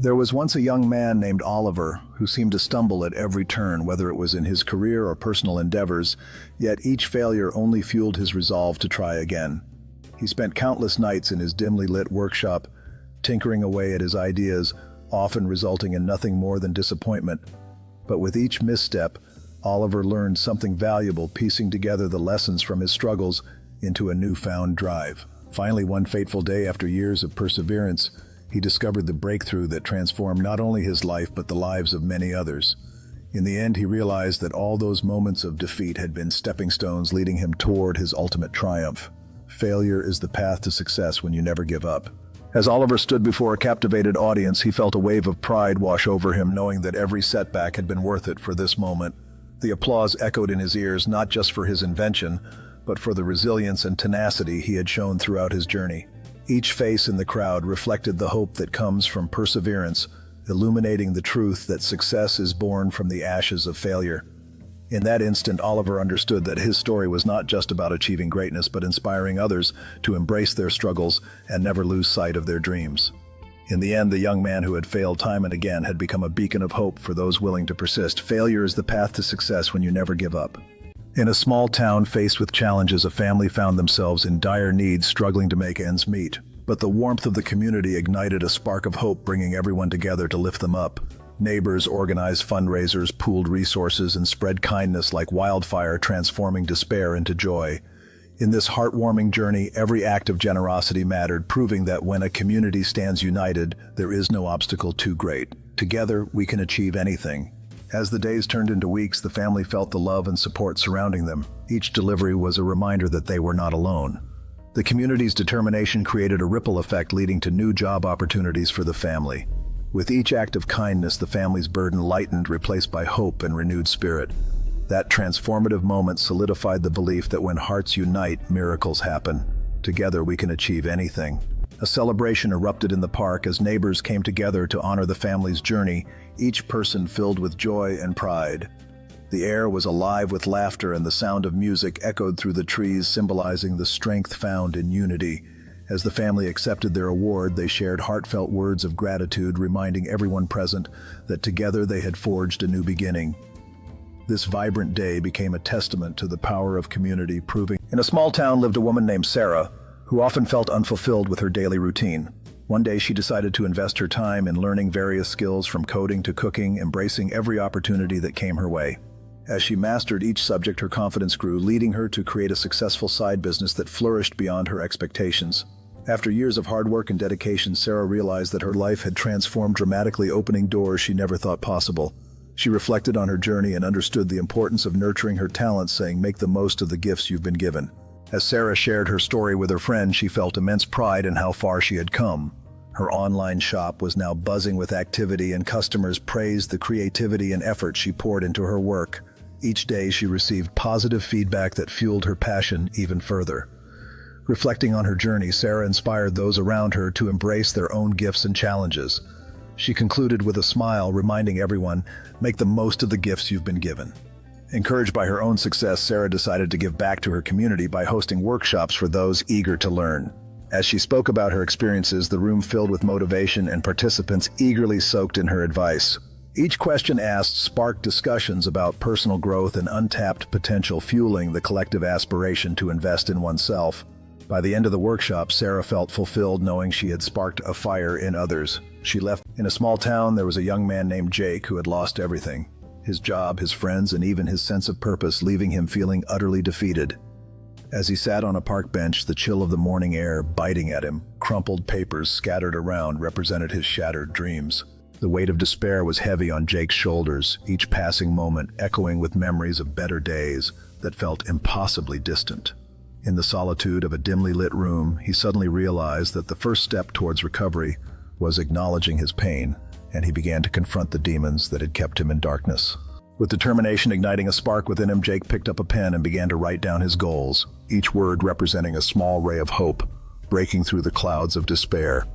There was once a young man named Oliver who seemed to stumble at every turn, whether it was in his career or personal endeavors, yet each failure only fueled his resolve to try again. He spent countless nights in his dimly lit workshop, tinkering away at his ideas, often resulting in nothing more than disappointment. But with each misstep, Oliver learned something valuable, piecing together the lessons from his struggles into a newfound drive. Finally, one fateful day, after years of perseverance, he discovered the breakthrough that transformed not only his life but the lives of many others. In the end, he realized that all those moments of defeat had been stepping stones leading him toward his ultimate triumph. Failure is the path to success when you never give up. As Oliver stood before a captivated audience, he felt a wave of pride wash over him, knowing that every setback had been worth it for this moment. The applause echoed in his ears, not just for his invention, but for the resilience and tenacity he had shown throughout his journey. Each face in the crowd reflected the hope that comes from perseverance, illuminating the truth that success is born from the ashes of failure. In that instant, Oliver understood that his story was not just about achieving greatness, but inspiring others to embrace their struggles and never lose sight of their dreams. In the end, the young man who had failed time and again had become a beacon of hope for those willing to persist. Failure is the path to success when you never give up. In a small town faced with challenges, a family found themselves in dire need, struggling to make ends meet. But the warmth of the community ignited a spark of hope, bringing everyone together to lift them up. Neighbors organized fundraisers, pooled resources, and spread kindness like wildfire, transforming despair into joy. In this heartwarming journey, every act of generosity mattered, proving that when a community stands united, there is no obstacle too great. Together, we can achieve anything. As the days turned into weeks, the family felt the love and support surrounding them. Each delivery was a reminder that they were not alone. The community's determination created a ripple effect, leading to new job opportunities for the family. With each act of kindness, the family's burden lightened, replaced by hope and renewed spirit. That transformative moment solidified the belief that when hearts unite, miracles happen. Together, we can achieve anything. A celebration erupted in the park as neighbors came together to honor the family's journey, each person filled with joy and pride. The air was alive with laughter, and the sound of music echoed through the trees, symbolizing the strength found in unity. As the family accepted their award, they shared heartfelt words of gratitude, reminding everyone present that together they had forged a new beginning. This vibrant day became a testament to the power of community, proving. In a small town lived a woman named Sarah, who often felt unfulfilled with her daily routine. One day she decided to invest her time in learning various skills from coding to cooking, embracing every opportunity that came her way. As she mastered each subject, her confidence grew, leading her to create a successful side business that flourished beyond her expectations. After years of hard work and dedication, Sarah realized that her life had transformed dramatically, opening doors she never thought possible. She reflected on her journey and understood the importance of nurturing her talents, saying, "Make the most of the gifts you've been given." As Sarah shared her story with her friends, she felt immense pride in how far she had come. Her online shop was now buzzing with activity, and customers praised the creativity and effort she poured into her work. Each day she received positive feedback that fueled her passion even further. Reflecting on her journey, Sarah inspired those around her to embrace their own gifts and challenges. She concluded with a smile, reminding everyone, "Make the most of the gifts you've been given." Encouraged by her own success, Sarah decided to give back to her community by hosting workshops for those eager to learn. As she spoke about her experiences, the room filled with motivation, and participants eagerly soaked in her advice. Each question asked sparked discussions about personal growth and untapped potential, fueling the collective aspiration to invest in oneself. By the end of the workshop, Sarah felt fulfilled, knowing she had sparked a fire in others. She left. In a small town, there was a young man named Jake who had lost everything: his job, his friends, and even his sense of purpose, leaving him feeling utterly defeated. As he sat on a park bench, the chill of the morning air biting at him, crumpled papers scattered around represented his shattered dreams. The weight of despair was heavy on Jake's shoulders, each passing moment echoing with memories of better days that felt impossibly distant. In the solitude of a dimly lit room, he suddenly realized that the first step towards recovery was acknowledging his pain, and he began to confront the demons that had kept him in darkness. With determination igniting a spark within him, Jake picked up a pen and began to write down his goals, each word representing a small ray of hope, breaking through the clouds of despair.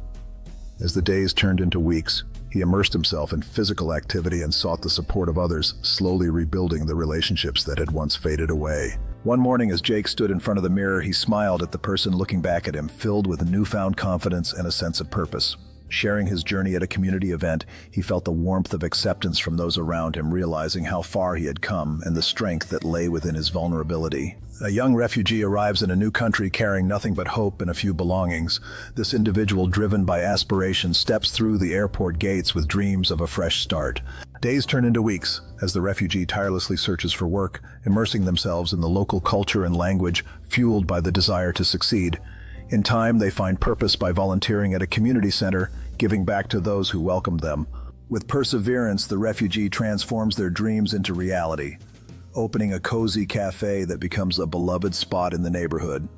As the days turned into weeks, he immersed himself in physical activity and sought the support of others, slowly rebuilding the relationships that had once faded away. One morning, as Jake stood in front of the mirror, he smiled at the person looking back at him, filled with newfound confidence and a sense of purpose. Sharing his journey at a community event, he felt the warmth of acceptance from those around him, realizing how far he had come and the strength that lay within his vulnerability. A young refugee arrives in a new country carrying nothing but hope and a few belongings. This individual, driven by aspiration, steps through the airport gates with dreams of a fresh start. Days turn into weeks as the refugee tirelessly searches for work, immersing themselves in the local culture and language, fueled by the desire to succeed. In time, they find purpose by volunteering at a community center, giving back to those who welcomed them. With perseverance, the refugee transforms their dreams into reality, opening a cozy cafe that becomes a beloved spot in the neighborhood.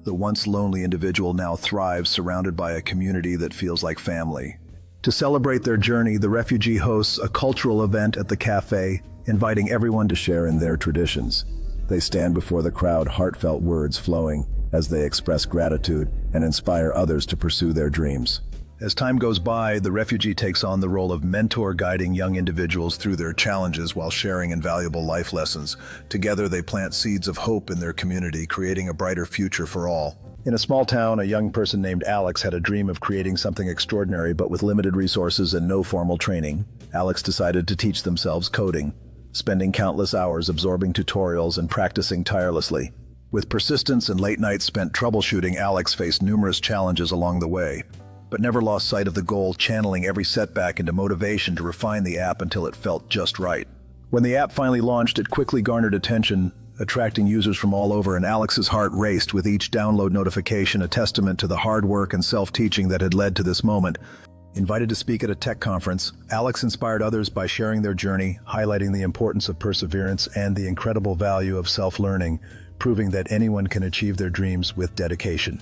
The once lonely individual now thrives, surrounded by a community that feels like family. To celebrate their journey, the refugee hosts a cultural event at the cafe, inviting everyone to share in their traditions. They stand before the crowd, heartfelt words flowing as they express gratitude and inspire others to pursue their dreams. As time goes by, the refugee takes on the role of mentor, guiding young individuals through their challenges while sharing invaluable life lessons. Together, they plant seeds of hope in their community, creating a brighter future for all. In a small town, a young person named Alex had a dream of creating something extraordinary, but with limited resources and no formal training. Alex decided to teach themselves coding, spending countless hours absorbing tutorials and practicing tirelessly. With persistence and late nights spent troubleshooting, Alex faced numerous challenges along the way, but never lost sight of the goal, channeling every setback into motivation to refine the app until it felt just right. When the app finally launched, it quickly garnered attention, attracting users from all over, and Alex's heart raced with each download notification, a testament to the hard work and self-teaching that had led to this moment. Invited to speak at a tech conference, Alex inspired others by sharing their journey, highlighting the importance of perseverance and the incredible value of self-learning, proving that anyone can achieve their dreams with dedication.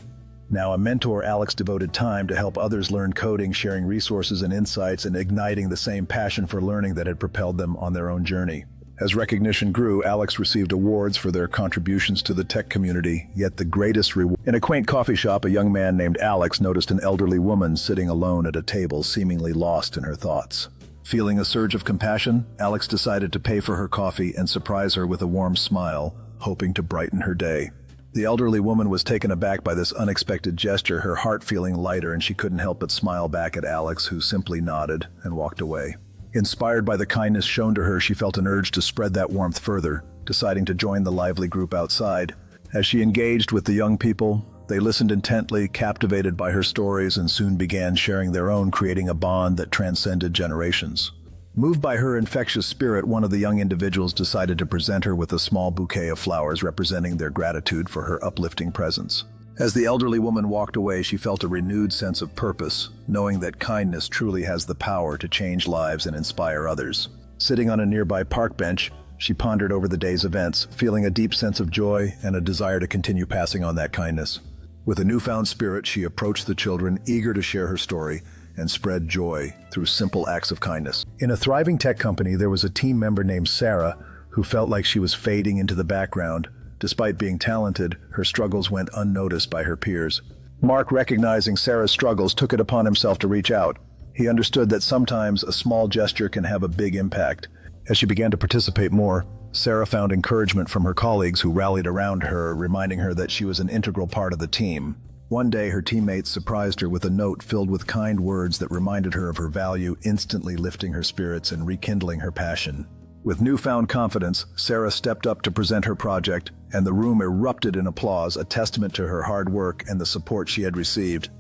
Now a mentor, Alex devoted time to help others learn coding, sharing resources and insights, and igniting the same passion for learning that had propelled them on their own journey. As recognition grew, Alex received awards for their contributions to the tech community, yet the greatest reward. In a quaint coffee shop, a young man named Alex noticed an elderly woman sitting alone at a table, seemingly lost in her thoughts. Feeling a surge of compassion, Alex decided to pay for her coffee and surprise her with a warm smile, hoping to brighten her day. The elderly woman was taken aback by this unexpected gesture, her heart feeling lighter, and she couldn't help but smile back at Alex, who simply nodded and walked away. Inspired by the kindness shown to her, she felt an urge to spread that warmth further, deciding to join the lively group outside. As she engaged with the young people, they listened intently, captivated by her stories, and soon began sharing their own, creating a bond that transcended generations. Moved by her infectious spirit, one of the young individuals decided to present her with a small bouquet of flowers representing their gratitude for her uplifting presence. As the elderly woman walked away, she felt a renewed sense of purpose, knowing that kindness truly has the power to change lives and inspire others. Sitting on a nearby park bench, she pondered over the day's events, feeling a deep sense of joy and a desire to continue passing on that kindness. With a newfound spirit, she approached the children, eager to share her story and spread joy through simple acts of kindness. In a thriving tech company, there was a team member named Sarah who felt like she was fading into the background. Despite being talented, her struggles went unnoticed by her peers. Mark, recognizing Sarah's struggles, took it upon himself to reach out. He understood that sometimes a small gesture can have a big impact. As she began to participate more, Sarah found encouragement from her colleagues who rallied around her, reminding her that she was an integral part of the team. One day, her teammates surprised her with a note filled with kind words that reminded her of her value, instantly lifting her spirits and rekindling her passion. With newfound confidence, Sarah stepped up to present her project, and the room erupted in applause, a testament to her hard work and the support she had received.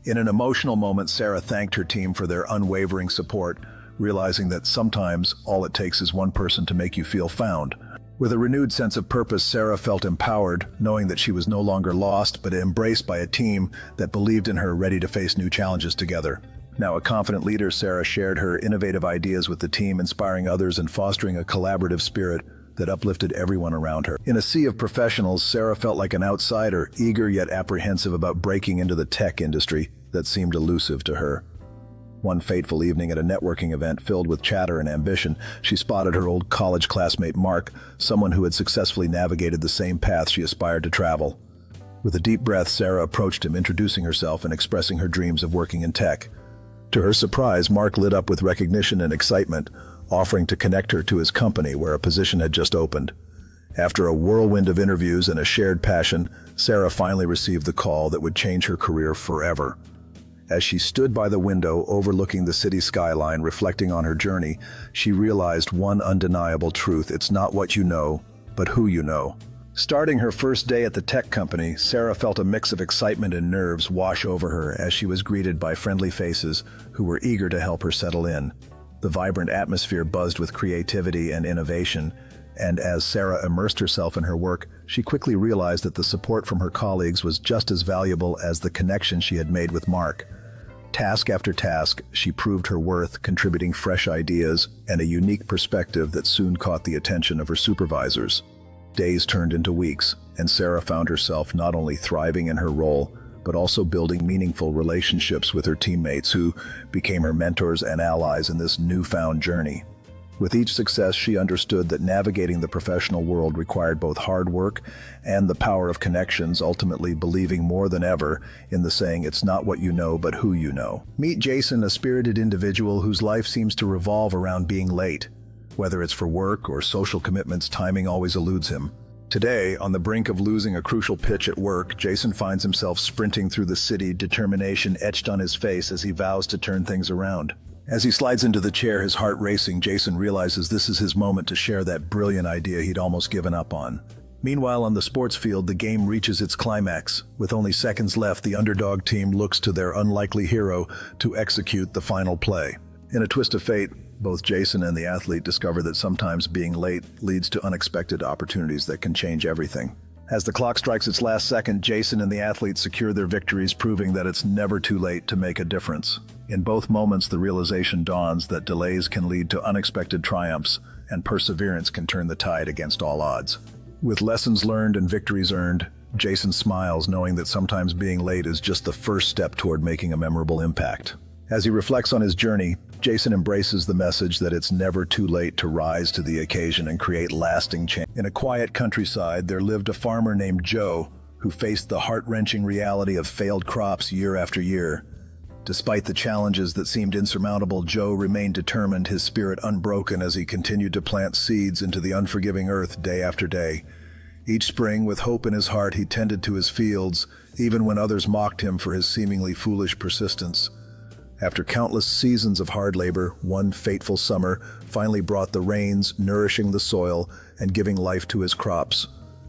In an emotional moment, Sarah thanked her team for their unwavering support, realizing that sometimes all it takes is one person to make you feel found. With a renewed sense of purpose, Sarah felt empowered, knowing that she was no longer lost, but embraced by a team that believed in her, ready to face new challenges together. Now a confident leader, Sarah shared her innovative ideas with the team, inspiring others and fostering a collaborative spirit that uplifted everyone around her. In a sea of professionals, Sarah felt like an outsider, eager yet apprehensive about breaking into the tech industry that seemed elusive to her. One fateful evening at a networking event filled with chatter and ambition, she spotted her old college classmate Mark, someone who had successfully navigated the same path she aspired to travel. With a deep breath, Sarah approached him, introducing herself and expressing her dreams of working in tech. To her surprise, Mark lit up with recognition and excitement, offering to connect her to his company where a position had just opened. After a whirlwind of interviews and a shared passion, Sarah finally received the call that would change her career forever. As she stood by the window overlooking the city skyline, reflecting on her journey, she realized one undeniable truth: it's not what you know, but who you know. Starting her first day at the tech company, Sarah felt a mix of excitement and nerves wash over her as she was greeted by friendly faces who were eager to help her settle in. The vibrant atmosphere buzzed with creativity and innovation, and as Sarah immersed herself in her work, she quickly realized that the support from her colleagues was just as valuable as the connection she had made with Mark. Task after task, she proved her worth, contributing fresh ideas and a unique perspective that soon caught the attention of her supervisors. Days turned into weeks, and Sarah found herself not only thriving in her role, but also building meaningful relationships with her teammates who became her mentors and allies in this newfound journey. With each success, she understood that navigating the professional world required both hard work and the power of connections, ultimately believing more than ever in the saying, "It's not what you know, but who you know." Meet Jason, a spirited individual whose life seems to revolve around being late. Whether it's for work or social commitments, timing always eludes him. Today, on the brink of losing a crucial pitch at work, Jason finds himself sprinting through the city, determination etched on his face as he vows to turn things around. As he slides into the chair, his heart racing, Jason realizes this is his moment to share that brilliant idea he'd almost given up on. Meanwhile, on the sports field, the game reaches its climax. With only seconds left, the underdog team looks to their unlikely hero to execute the final play. In a twist of fate, both Jason and the athlete discover that sometimes being late leads to unexpected opportunities that can change everything. As the clock strikes its last second, Jason and the athlete secure their victories, proving that it's never too late to make a difference. In both moments, the realization dawns that delays can lead to unexpected triumphs, and perseverance can turn the tide against all odds. With lessons learned and victories earned, Jason smiles, knowing that sometimes being late is just the first step toward making a memorable impact. As he reflects on his journey, Jason embraces the message that it's never too late to rise to the occasion and create lasting change. In a quiet countryside, there lived a farmer named Joe who faced the heart-wrenching reality of failed crops year after year. Despite the challenges that seemed insurmountable, Joe remained determined, his spirit unbroken as he continued to plant seeds into the unforgiving earth day after day. Each spring, with hope in his heart, he tended to his fields, even when others mocked him for his seemingly foolish persistence. After countless seasons of hard labor, one fateful summer finally brought the rains, nourishing the soil and giving life to his crops.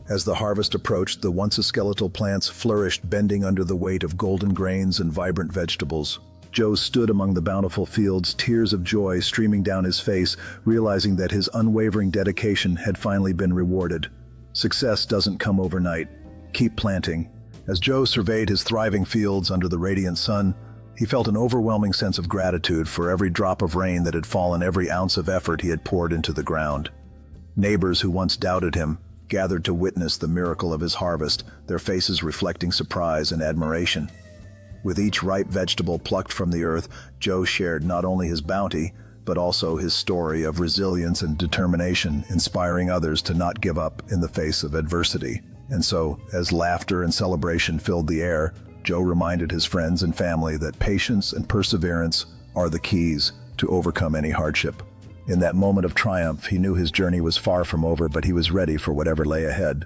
As the harvest approached, the once skeletal plants flourished, bending under the weight of golden grains and vibrant vegetables. Joe stood among the bountiful fields, tears of joy streaming down his face, realizing that his unwavering dedication had finally been rewarded. Success doesn't come overnight. Keep planting. As Joe surveyed his thriving fields under the radiant sun, he felt an overwhelming sense of gratitude for every drop of rain that had fallen, every ounce of effort he had poured into the ground. Neighbors who once doubted him gathered to witness the miracle of his harvest, their faces reflecting surprise and admiration. With each ripe vegetable plucked from the earth, Joe shared not only his bounty, but also his story of resilience and determination, inspiring others to not give up in the face of adversity. And so, as laughter and celebration filled the air, Joe reminded his friends and family that patience and perseverance are the keys to overcome any hardship. In that moment of triumph, he knew his journey was far from over, but he was ready for whatever lay ahead.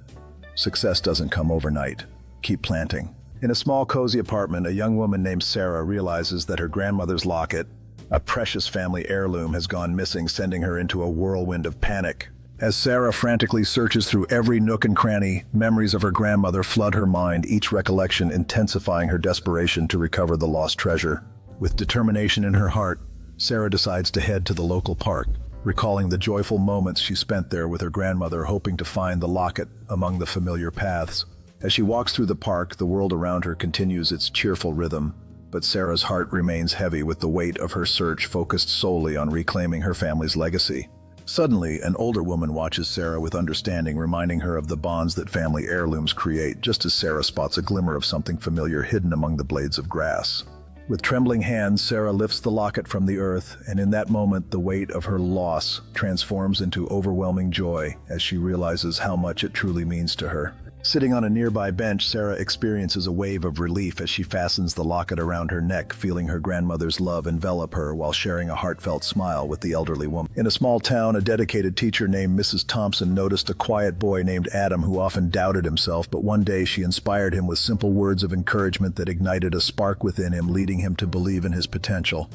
Success doesn't come overnight. Keep planting. In a small, cozy apartment, a young woman named Sarah realizes that her grandmother's locket, a precious family heirloom, has gone missing, sending her into a whirlwind of panic. As Sarah frantically searches through every nook and cranny, memories of her grandmother flood her mind, each recollection intensifying her desperation to recover the lost treasure. With determination in her heart, Sarah decides to head to the local park, recalling the joyful moments she spent there with her grandmother, hoping to find the locket among the familiar paths. As she walks through the park, the world around her continues its cheerful rhythm, but Sarah's heart remains heavy with the weight of her search focused solely on reclaiming her family's legacy. Suddenly, an older woman watches Sarah with understanding, reminding her of the bonds that family heirlooms create, just as Sarah spots a glimmer of something familiar hidden among the blades of grass. With trembling hands, Sarah lifts the locket from the earth, and in that moment, the weight of her loss transforms into overwhelming joy as she realizes how much it truly means to her. Sitting on a nearby bench, Sarah experiences a wave of relief as she fastens the locket around her neck, feeling her grandmother's love envelop her while sharing a heartfelt smile with the elderly woman. In a small town, a dedicated teacher named Mrs. Thompson noticed a quiet boy named Adam who often doubted himself, but one day she inspired him with simple words of encouragement that ignited a spark within him, leading him to believe in his potential.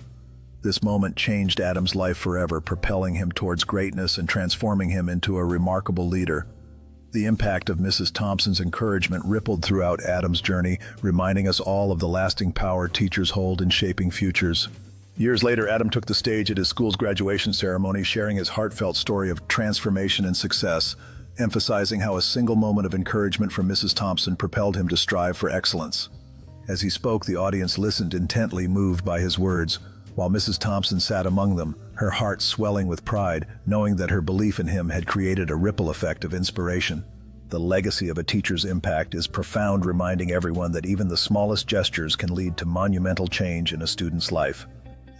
This moment changed Adam's life forever, propelling him towards greatness and transforming him into a remarkable leader. The impact of Mrs. Thompson's encouragement rippled throughout Adam's journey, reminding us all of the lasting power teachers hold in shaping futures. Years later, Adam took the stage at his school's graduation ceremony, sharing his heartfelt story of transformation and success, emphasizing how a single moment of encouragement from Mrs. Thompson propelled him to strive for excellence. As he spoke, the audience listened intently, moved by his words, while Mrs. Thompson sat among them, her heart swelling with pride, knowing that her belief in him had created a ripple effect of inspiration. The legacy of a teacher's impact is profound, reminding everyone that even the smallest gestures can lead to monumental change in a student's life.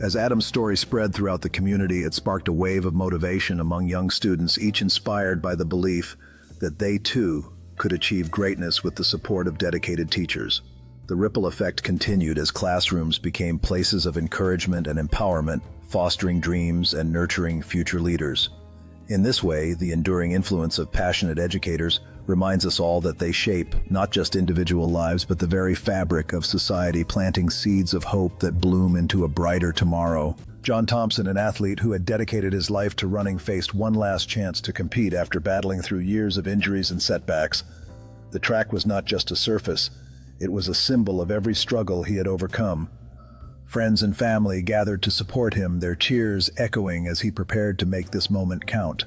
As Adam's story spread throughout the community, it sparked a wave of motivation among young students, each inspired by the belief that they too could achieve greatness with the support of dedicated teachers. The ripple effect continued as classrooms became places of encouragement and empowerment, fostering dreams and nurturing future leaders. In this way, the enduring influence of passionate educators reminds us all that they shape not just individual lives, but the very fabric of society, planting seeds of hope that bloom into a brighter tomorrow. John Thompson, an athlete who had dedicated his life to running, faced one last chance to compete after battling through years of injuries and setbacks. The track was not just a surface, it was a symbol of every struggle he had overcome. Friends and family gathered to support him, their cheers echoing as he prepared to make this moment count.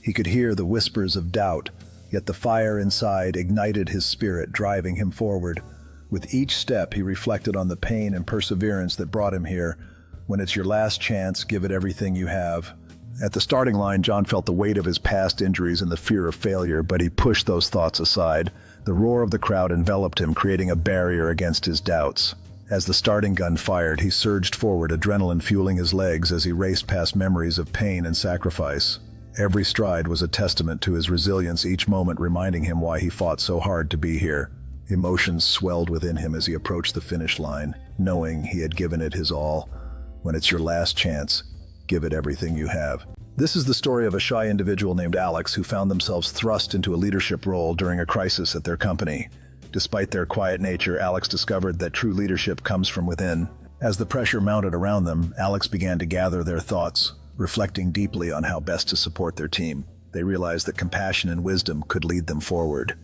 He could hear the whispers of doubt, yet the fire inside ignited his spirit, driving him forward. With each step, he reflected on the pain and perseverance that brought him here. When it's your last chance, give it everything you have. At the starting line, John felt the weight of his past injuries and the fear of failure, but he pushed those thoughts aside. The roar of the crowd enveloped him, creating a barrier against his doubts. As the starting gun fired, he surged forward, adrenaline fueling his legs as he raced past memories of pain and sacrifice. Every stride was a testament to his resilience, each moment reminding him why he fought so hard to be here. Emotions swelled within him as he approached the finish line, knowing he had given it his all. When it's your last chance, give it everything you have. This is the story of a shy individual named Alex who found themselves thrust into a leadership role during a crisis at their company. Despite their quiet nature, Alex discovered that true leadership comes from within. As the pressure mounted around them, Alex began to gather their thoughts, reflecting deeply on how best to support their team. They realized that compassion and wisdom could lead them forward.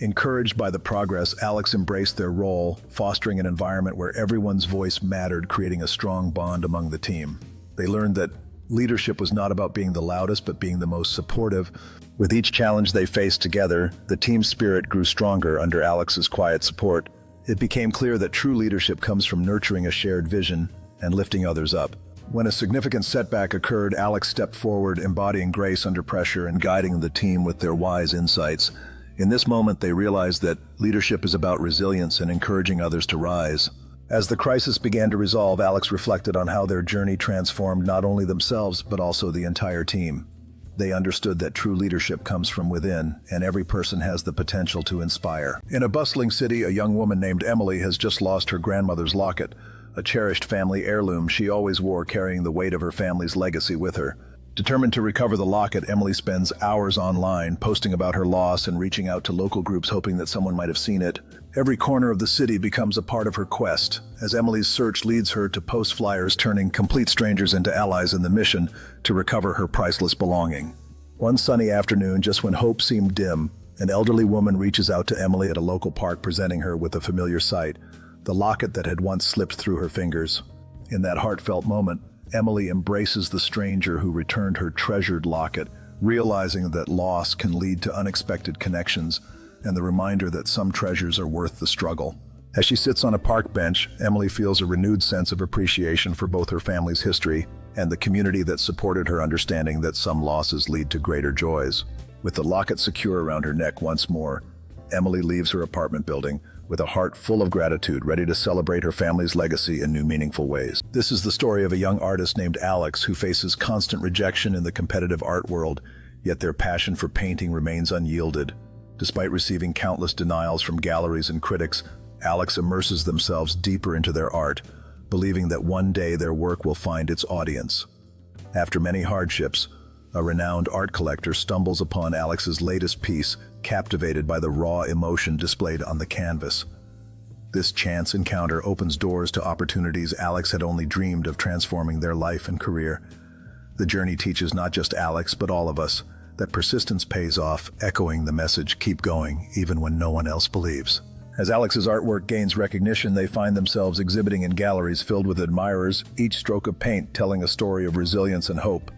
Encouraged by the progress, Alex embraced their role, fostering an environment where everyone's voice mattered, creating a strong bond among the team. They learned that leadership was not about being the loudest, but being the most supportive. With each challenge they faced together, the team spirit grew stronger under Alex's quiet support. It became clear that true leadership comes from nurturing a shared vision and lifting others up. When a significant setback occurred, Alex stepped forward, embodying grace under pressure and guiding the team with their wise insights. In this moment, they realized that leadership is about resilience and encouraging others to rise. As the crisis began to resolve, Alex reflected on how their journey transformed not only themselves, but also the entire team. They understood that true leadership comes from within, and every person has the potential to inspire. In a bustling city, a young woman named Emily has just lost her grandmother's locket, a cherished family heirloom she always wore, carrying the weight of her family's legacy with her. Determined to recover the locket, Emily spends hours online, posting about her loss and reaching out to local groups hoping that someone might have seen it. Every corner of the city becomes a part of her quest, as Emily's search leads her to post flyers, turning complete strangers into allies in the mission to recover her priceless belonging. One sunny afternoon, just when hope seemed dim, an elderly woman reaches out to Emily at a local park, presenting her with a familiar sight, the locket that had once slipped through her fingers. In that heartfelt moment, Emily embraces the stranger who returned her treasured locket, realizing that loss can lead to unexpected connections and the reminder that some treasures are worth the struggle. As she sits on a park bench, Emily feels a renewed sense of appreciation for both her family's history and the community that supported her, understanding that some losses lead to greater joys. With the locket secure around her neck once more, Emily leaves her apartment building with a heart full of gratitude, ready to celebrate her family's legacy in new meaningful ways. This is the story of a young artist named Alex who faces constant rejection in the competitive art world, yet their passion for painting remains unyielded. Despite receiving countless denials from galleries and critics, Alex immerses themselves deeper into their art, believing that one day their work will find its audience. After many hardships, a renowned art collector stumbles upon Alex's latest piece, captivated by the raw emotion displayed on the canvas. This chance encounter opens doors to opportunities Alex had only dreamed of, transforming their life and career. The journey teaches not just Alex, but all of us, that persistence pays off, echoing the message, "Keep going, even when no one else believes." As Alex's artwork gains recognition, they find themselves exhibiting in galleries filled with admirers, each stroke of paint telling a story of resilience and hope.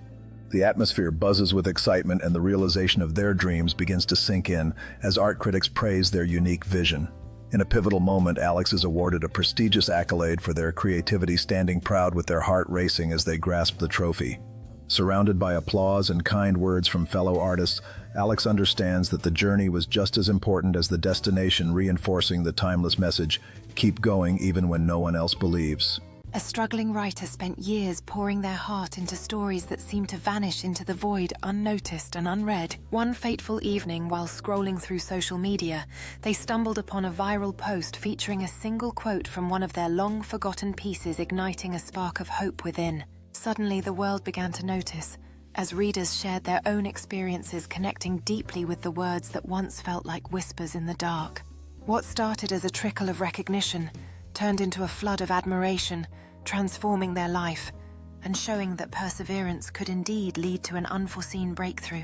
The atmosphere buzzes with excitement, and the realization of their dreams begins to sink in as art critics praise their unique vision. In a pivotal moment, Alex is awarded a prestigious accolade for their creativity, standing proud with their heart racing as they grasp the trophy. Surrounded by applause and kind words from fellow artists, Alex understands that the journey was just as important as the destination, reinforcing the timeless message, "Keep going even when no one else believes." A struggling writer spent years pouring their heart into stories that seemed to vanish into the void, unnoticed and unread. One fateful evening, while scrolling through social media, they stumbled upon a viral post featuring a single quote from one of their long-forgotten pieces, igniting a spark of hope within. Suddenly, the world began to notice, as readers shared their own experiences, connecting deeply with the words that once felt like whispers in the dark. What started as a trickle of recognition turned into a flood of admiration, transforming their life and showing that perseverance could indeed lead to an unforeseen breakthrough.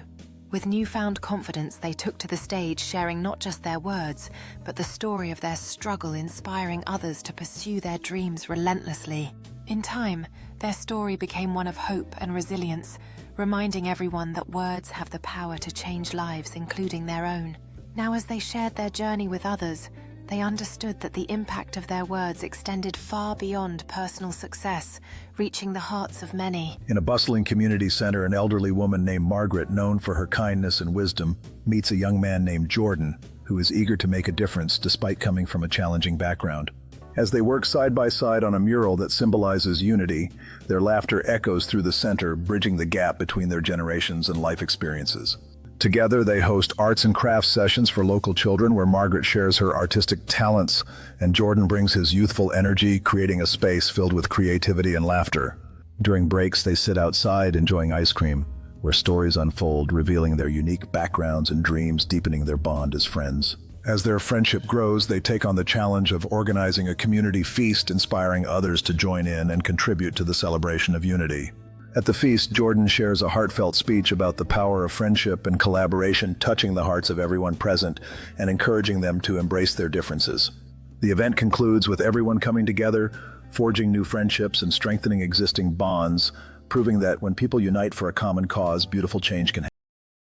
With newfound confidence, they took to the stage, sharing not just their words, but the story of their struggle, inspiring others to pursue their dreams relentlessly. In time, their story became one of hope and resilience, reminding everyone that words have the power to change lives, including their own. Now, as they shared their journey with others, they understood that the impact of their words extended far beyond personal success, reaching the hearts of many. In a bustling community center, an elderly woman named Margaret, known for her kindness and wisdom, meets a young man named Jordan, who is eager to make a difference despite coming from a challenging background. As they work side by side on a mural that symbolizes unity, their laughter echoes through the center, bridging the gap between their generations and life experiences. Together, they host arts and crafts sessions for local children, where Margaret shares her artistic talents and Jordan brings his youthful energy, creating a space filled with creativity and laughter. During breaks, they sit outside enjoying ice cream, where stories unfold, revealing their unique backgrounds and dreams, deepening their bond as friends. As their friendship grows, they take on the challenge of organizing a community feast, inspiring others to join in and contribute to the celebration of unity. At the feast, Jordan shares a heartfelt speech about the power of friendship and collaboration, touching the hearts of everyone present and encouraging them to embrace their differences. The event concludes with everyone coming together, forging new friendships and strengthening existing bonds, proving that when people unite for a common cause, beautiful change can happen.